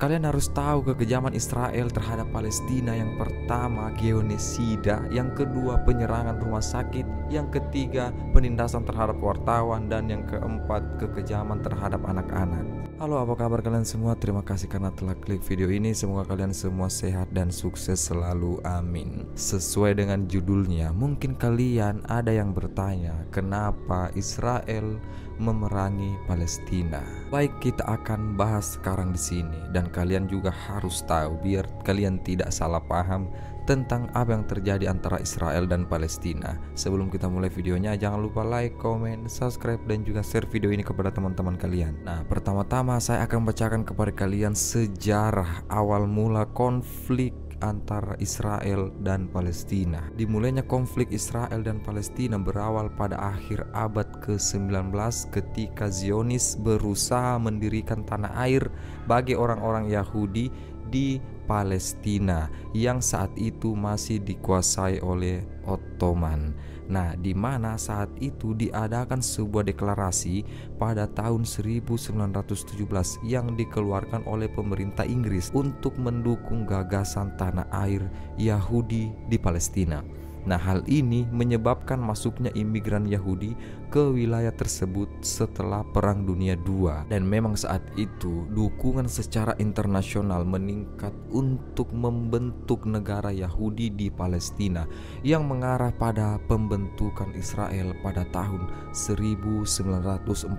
Kalian harus tahu kekejaman Israel terhadap Palestina. Yang pertama, geonosida. Yang kedua, penyerangan rumah sakit. Yang ketiga, penindasan terhadap wartawan. Dan yang keempat, kekejaman terhadap anak-anak. Halo, apa kabar kalian semua? Terima kasih karena telah klik video ini. Semoga kalian semua sehat dan sukses selalu, amin. Sesuai dengan judulnya, mungkin kalian ada yang bertanya, kenapa Israel memerangi Palestina? Baik, kita akan bahas sekarang di sini, dan kalian juga harus tahu biar kalian tidak salah paham tentang apa yang terjadi antara Israel dan Palestina. Sebelum kita mulai videonya, jangan lupa like, comment, subscribe, dan juga share video ini kepada teman-teman kalian. Nah, pertama-tama saya akan bacakan kepada kalian sejarah awal mula konflik antara Israel dan Palestina. Dimulainya konflik Israel dan Palestina berawal pada akhir abad ke-19 ketika Zionis berusaha mendirikan tanah air bagi orang-orang Yahudi di Palestina yang saat itu masih dikuasai oleh Ottoman. Nah, di mana saat itu diadakan sebuah deklarasi pada tahun 1917 yang dikeluarkan oleh pemerintah Inggris untuk mendukung gagasan tanah air Yahudi di Palestina. Nah, hal ini menyebabkan masuknya imigran Yahudi ke wilayah tersebut setelah Perang Dunia II. Dan memang saat itu dukungan secara internasional meningkat untuk membentuk negara Yahudi di Palestina yang mengarah pada pembentukan Israel pada tahun 1948.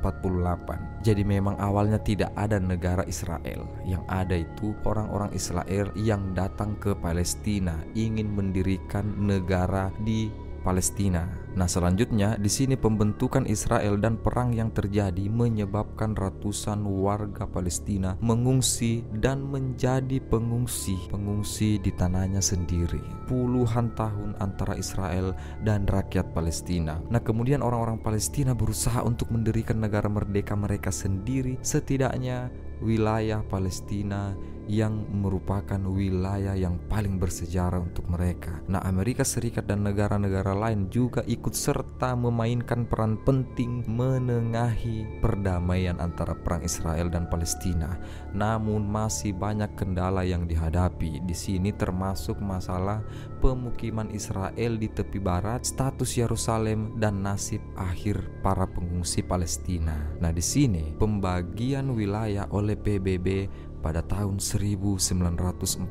Jadi memang awalnya tidak ada negara Israel, yang ada itu orang-orang Israel yang datang ke Palestina ingin mendirikan negara di Palestina. Nah, selanjutnya di sini pembentukan Israel dan perang yang terjadi menyebabkan ratusan warga Palestina mengungsi dan menjadi pengungsi di tanahnya sendiri. Puluhan tahun antara Israel dan rakyat Palestina. Nah, kemudian orang-orang Palestina berusaha untuk mendirikan negara merdeka mereka sendiri, setidaknya wilayah Palestina yang merupakan wilayah yang paling bersejarah untuk mereka. Nah, Amerika Serikat dan negara-negara lain juga ikut serta memainkan peran penting menengahi perdamaian antara perang Israel dan Palestina. Namun masih banyak kendala yang dihadapi. Di sini termasuk masalah pemukiman Israel di tepi barat, status Yerusalem, dan nasib akhir para pengungsi Palestina. Nah, di sini pembagian wilayah oleh PBB pada tahun 1947.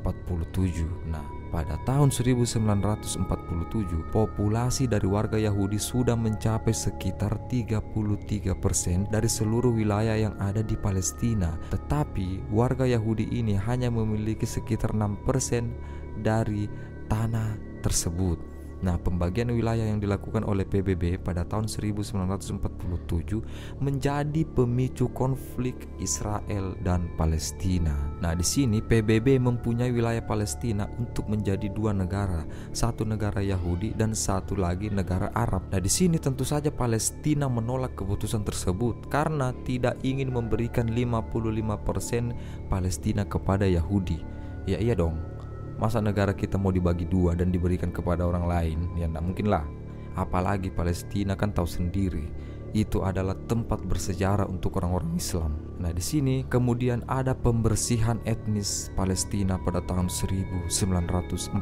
Nah, pada tahun 1947, populasi dari warga Yahudi sudah mencapai sekitar 33% dari seluruh wilayah yang ada di Palestina. Tetapi warga Yahudi ini hanya memiliki sekitar 6% dari tanah tersebut. Nah, pembagian wilayah yang dilakukan oleh PBB pada tahun 1947 menjadi pemicu konflik Israel dan Palestina. Nah, di sini PBB mempunyai wilayah Palestina untuk menjadi dua negara, satu negara Yahudi dan satu lagi negara Arab. Nah, di sini tentu saja Palestina menolak keputusan tersebut karena tidak ingin memberikan 55% Palestina kepada Yahudi. Ya iya dong. Masa negara kita mau dibagi dua dan diberikan kepada orang lain? Ya tidak mungkin lah. Apalagi Palestina kan tahu sendiri, itu adalah tempat bersejarah untuk orang-orang Islam. Nah, di sini kemudian ada pembersihan etnis Palestina pada tahun 1948.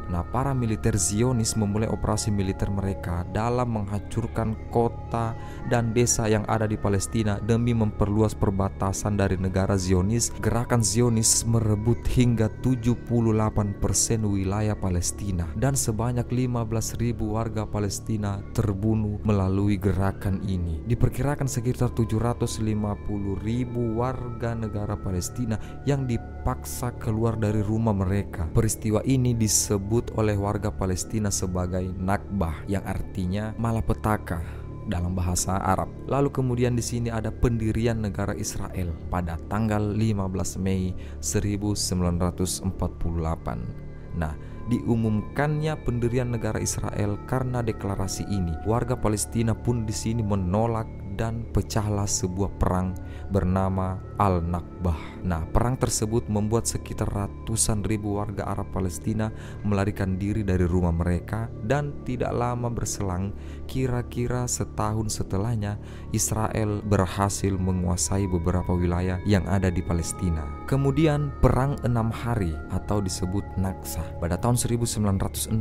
Nah, para militer Zionis memulai operasi militer mereka dalam menghancurkan kota dan desa yang ada di Palestina demi memperluas perbatasan dari negara Zionis. Gerakan Zionis merebut hingga 78% wilayah Palestina dan sebanyak 15.000 warga Palestina terbunuh melalui gerakan ini. Diperkirakan sekitar 750.000 warga negara Palestina yang dipaksa keluar dari rumah mereka. Peristiwa ini disebut oleh warga Palestina sebagai Nakbah, yang artinya malapetaka dalam bahasa Arab. Lalu kemudian di sini ada pendirian negara Israel pada tanggal 15 Mei 1948. Nah, diumumkannya pendirian negara Israel. Karena deklarasi ini, warga Palestina pun di sini menolak dan pecahlah sebuah perang bernama Al-Nakbah. Nah, perang tersebut membuat sekitar ratusan ribu warga Arab Palestina melarikan diri dari rumah mereka, dan tidak lama berselang, kira-kira setahun setelahnya, Israel berhasil menguasai beberapa wilayah yang ada di Palestina. Kemudian perang 6 hari atau disebut Naksa. Pada tahun 1967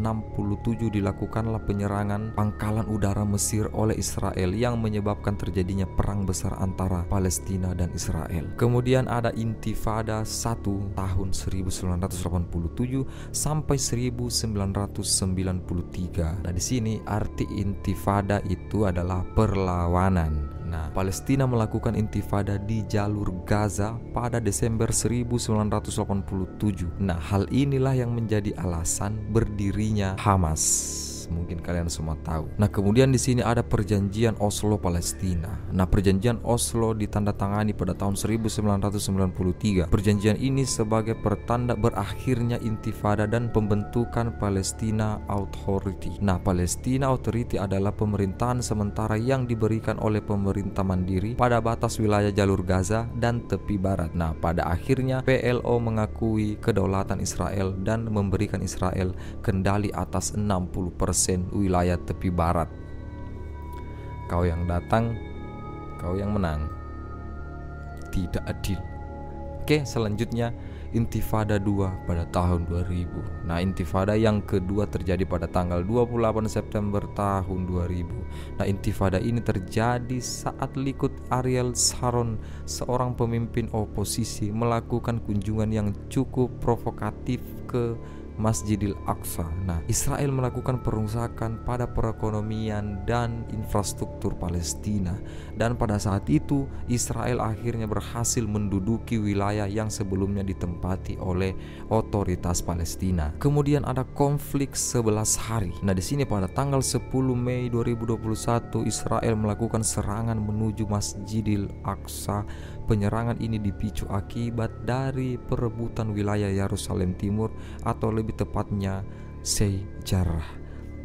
dilakukanlah penyerangan pangkalan udara Mesir oleh Israel yang menyebabkan terjadinya perang besar antara Palestina dan Israel. Kemudian ada Intifada 1 tahun 1987 sampai 1993. Nah, di sini arti Intifada itu adalah perlawanan. Nah, Palestina melakukan intifada di jalur Gaza pada Desember 1987. Nah, hal inilah yang menjadi alasan berdirinya Hamas. Mungkin kalian semua tahu. Nah, kemudian di sini ada perjanjian Oslo Palestina. Nah, perjanjian Oslo ditandatangani pada tahun 1993. Perjanjian ini sebagai pertanda berakhirnya intifada dan pembentukan Palestina Authority. Nah, Palestina Authority adalah pemerintahan sementara yang diberikan oleh pemerintah mandiri pada batas wilayah jalur Gaza dan tepi barat. Nah, pada akhirnya PLO mengakui kedaulatan Israel dan memberikan Israel kendali atas 60% wilayah tepi barat. Kau yang datang, kau yang menang. Tidak adil. Oke, selanjutnya Intifada 2 pada tahun 2000. Nah, Intifada yang kedua terjadi pada tanggal 28 September tahun 2000. Nah, Intifada ini terjadi saat Likud Ariel Sharon, seorang pemimpin oposisi, melakukan kunjungan yang cukup provokatif ke Masjidil Aqsa. Nah, Israel melakukan perusakan pada perekonomian dan infrastruktur Palestina, dan pada saat itu Israel akhirnya berhasil menduduki wilayah yang sebelumnya ditempati oleh otoritas Palestina. Kemudian ada konflik 11 hari. Nah, di sini pada tanggal 10 Mei 2021 Israel melakukan serangan menuju Masjidil Aqsa. Penyerangan ini dipicu akibat dari perebutan wilayah Yerusalem Timur, atau lebih tepatnya Seyjarah.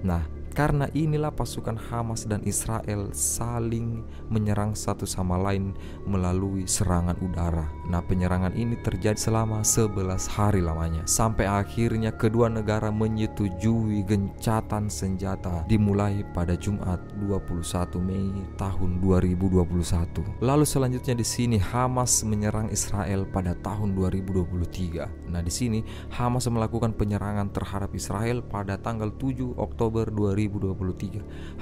Nah, karena inilah pasukan Hamas dan Israel saling menyerang satu sama lain melalui serangan udara. Nah, penyerangan ini terjadi selama 11 hari lamanya, sampai akhirnya kedua negara menyetujui gencatan senjata dimulai pada Jumat 21 Mei tahun 2021. Lalu selanjutnya di sini Hamas menyerang Israel pada tahun 2023. Nah, di sini Hamas melakukan penyerangan terhadap Israel pada tanggal 7 Oktober 2023.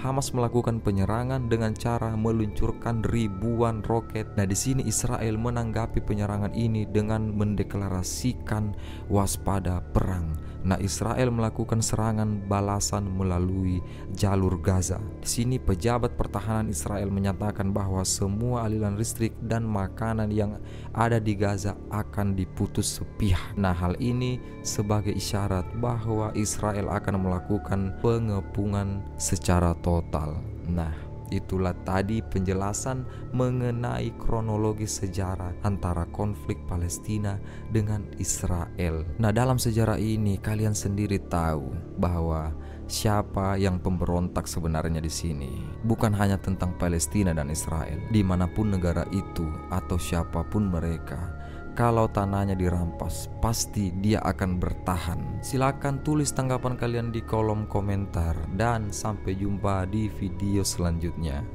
Hamas melakukan penyerangan dengan cara meluncurkan ribuan roket. Nah, di sini Israel menanggapi penyerangan ini dengan mendeklarasikan waspada perang. Nah, Israel melakukan serangan balasan melalui jalur Gaza. Di sini pejabat pertahanan Israel menyatakan bahwa semua aliran listrik dan makanan yang ada di Gaza akan diputus sepihak. Nah, hal ini sebagai isyarat bahwa Israel akan melakukan pengepungan secara total. Nah, itulah tadi penjelasan mengenai kronologi sejarah antara konflik Palestina dengan Israel. Nah, dalam sejarah ini kalian sendiri tahu bahwa siapa yang pemberontak sebenarnya di sini. Bukan hanya tentang Palestina dan Israel, dimanapun negara itu atau siapapun mereka. Kalau tanahnya dirampas, pasti dia akan bertahan. Silakan tulis tanggapan kalian di kolom komentar, dan sampai jumpa di video selanjutnya.